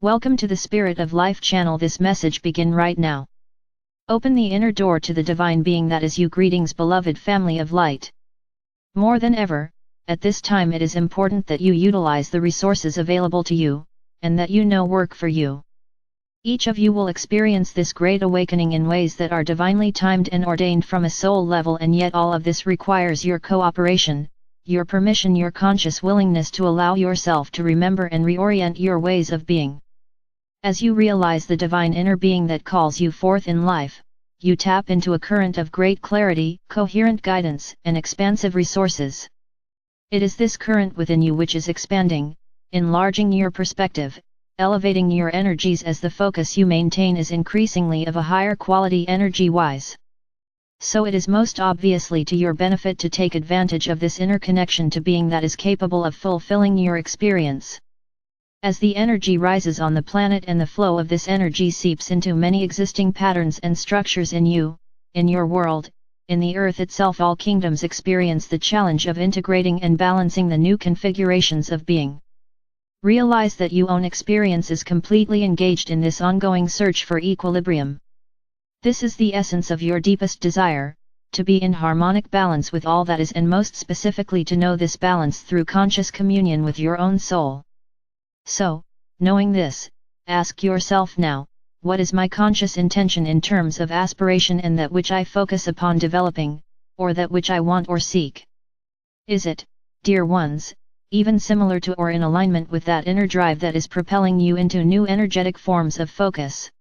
Welcome to the Spirit of Life channel. This message begin right now. Open the inner door to the divine being that is you. Greetings, beloved family of light. More than ever, at this time it is important that you utilize the resources available to you, and that you know work for you. Each of you will experience this great awakening in ways that are divinely timed and ordained from a soul level, and yet all of this requires your cooperation, your permission, your conscious willingness to allow yourself to remember and reorient your ways of being. As you realize the divine inner being that calls you forth in life, you tap into a current of great clarity, coherent guidance, and expansive resources. It is this current within you which is expanding, enlarging your perspective, elevating your energies as the focus you maintain is increasingly of a higher quality energy-wise. So it is most obviously to your benefit to take advantage of this inner connection to being that is capable of fulfilling your experience. As the energy rises on the planet and the flow of this energy seeps into many existing patterns and structures in you, in your world, in the earth itself, all kingdoms experience the challenge of integrating and balancing the new configurations of being. Realize that your own experience is completely engaged in this ongoing search for equilibrium. This is the essence of your deepest desire, to be in harmonic balance with all that is, and most specifically to know this balance through conscious communion with your own soul. So, knowing this, ask yourself now, what is my conscious intention in terms of aspiration and that which I focus upon developing, or that which I want or seek? Is it, dear ones, even similar to or in alignment with that inner drive that is propelling you into new energetic forms of focus?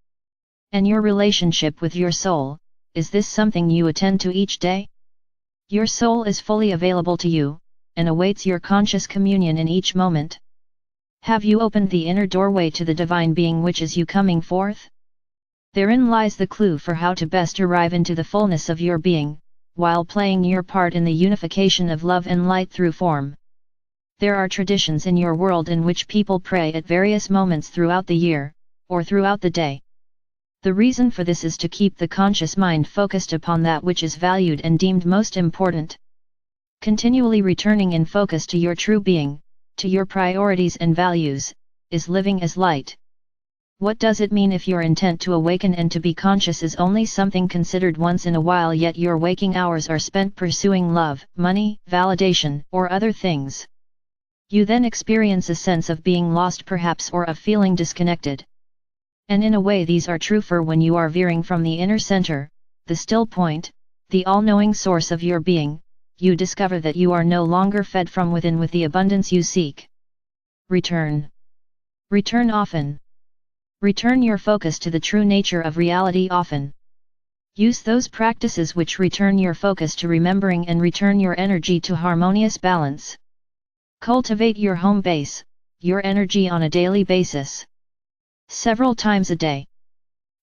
And your relationship with your soul, is this something you attend to each day? Your soul is fully available to you, and awaits your conscious communion in each moment. Have you opened the inner doorway to the divine being which is you coming forth? Therein lies the clue for how to best arrive into the fullness of your being, while playing your part in the unification of love and light through form. There are traditions in your world in which people pray at various moments throughout the year, or throughout the day. The reason for this is to keep the conscious mind focused upon that which is valued and deemed most important. Continually returning in focus to your true being, to your priorities and values, is living as light. What does it mean if your intent to awaken and to be conscious is only something considered once in a while, yet your waking hours are spent pursuing love, money, validation, or other things? You then experience a sense of being lost perhaps, or of feeling disconnected. And in a way these are true, for when you are veering from the inner center, the still point, the all-knowing source of your being, you discover that you are no longer fed from within with the abundance you seek. Return. Return often. Return your focus to the true nature of reality often. Use those practices which return your focus to remembering and return your energy to harmonious balance. Cultivate your home base, your energy on a daily basis. Several times a day.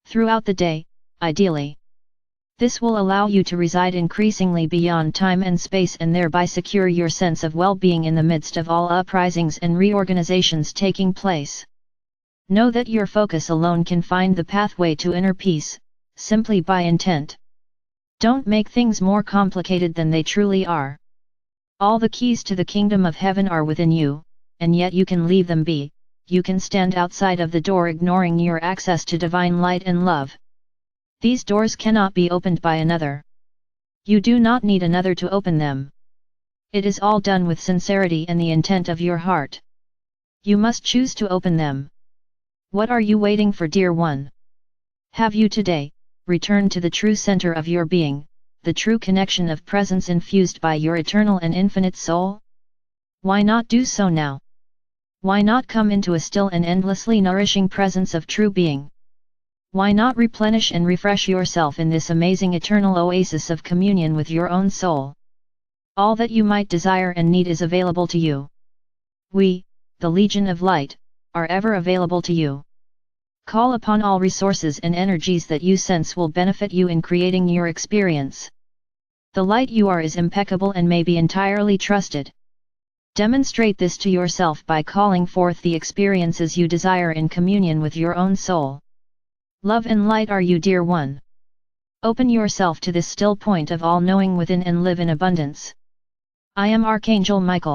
Throughout the day, ideally. This will allow you to reside increasingly beyond time and space, and thereby secure your sense of well-being in the midst of all uprisings and reorganizations taking place. Know that your focus alone can find the pathway to inner peace, simply by intent. Don't make things more complicated than they truly are. All the keys to the kingdom of heaven are within you, and yet you can leave them be. You can stand outside of the door ignoring your access to divine light and love. These doors cannot be opened by another. You do not need another to open them. It is all done with sincerity and the intent of your heart. You must choose to open them. What are you waiting for, dear one? Have you today returned to the true center of your being, the true connection of presence infused by your eternal and infinite soul? Why not do so now? Why not come into a still and endlessly nourishing presence of true being? Why not replenish and refresh yourself in this amazing eternal oasis of communion with your own soul? All that you might desire and need is available to you. We, the Legion of Light, are ever available to you. Call upon all resources and energies that you sense will benefit you in creating your experience. The light you are is impeccable and may be entirely trusted. Demonstrate this to yourself by calling forth the experiences you desire in communion with your own soul. Love and light are you, dear one. Open yourself to this still point of all-knowing within and live in abundance. I am Archangel Michael.